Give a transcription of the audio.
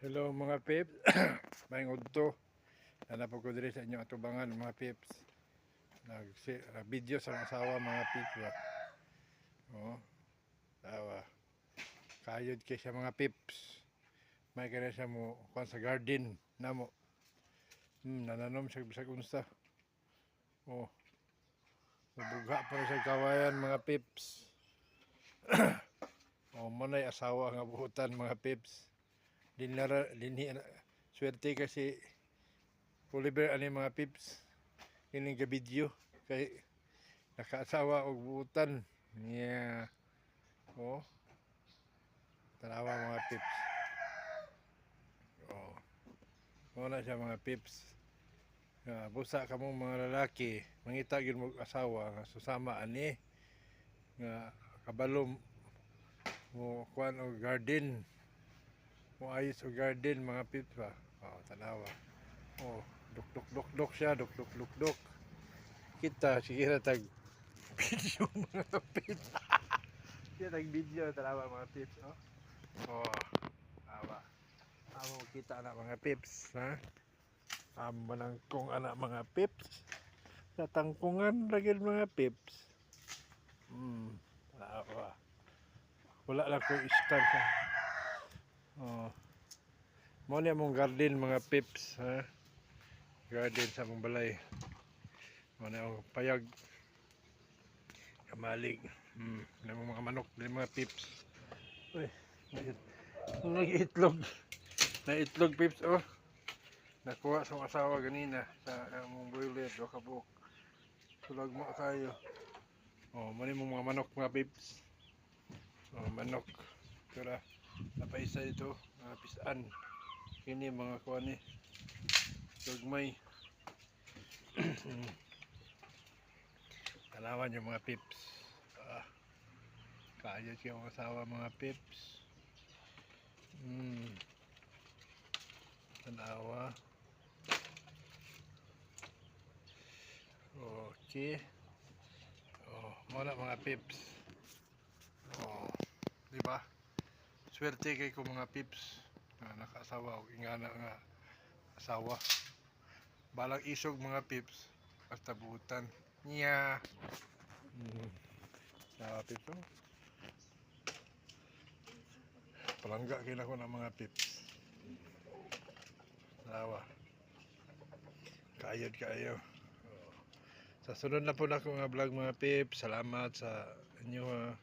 Hello mga pips. Maayong udto. Hanap ko diri sa inyo atubangan mga pips. Nag-video sa asawa mga pips ba. Oh, tawa. Kayod kay siya mga pips. May kaya siya mo kuan sa garden namo. Nananom siya bisag unsa. Oh. Nabugha pa rin sa kawayan mga pips. Oh, mo na asawa nga buhutan mga pips. Dinhi swerte kasi Oliver ani mga pips kining ka video kay nakaasawa og buutan niya. Oh, tanawa mga pips. Oh, wala siya mga pips. Busa ka mong mga lalaki mangita gyud mo asawa nga susama ani nga kabalom mo kuan og garden mo ayos og garden mga pips ba. Oh, tanawa. Oh, duk duk kita sige tag video mga pips. Sige tag video tanawa mga pips. Oh, awa. Amo kita anak mga pips, ha? Amo nang kung anak mga pips. Sa tangkungan lagi mga pips. Awa. Wala lang ko stand ha. Oh. Mo ni among garden mga pips, ha? Garden sa among balay. Mo na ang payag. Kamalig. Mga manok din mga pips. Uy, nag-itlog. Na-itlog pips, oh. Nakuha sa asawa ganina sa among boiler o kabuk. Sulag mo kayo. Oh, mani mo mga manok mga pips. Oh, manok. Kira napaisa ito, mga pisaan. Kini mga kuha ni dugmay. Tanawan yung mga pips. Kaya siya ang asawa mga pips. Tanawa. Okay. Oh, muna mga pips. Oh, di ba? Swerte kay ko mga pips na nakaasawa o ingana nga asawa. Balang isog mga pips basta buutan niya. Pips, oh. Palangga kayo na ko ng mga pips. Asawa. Kayod kayo. Sa sunod na po na ako nga vlog mga pips. Salamat sa inyo ha.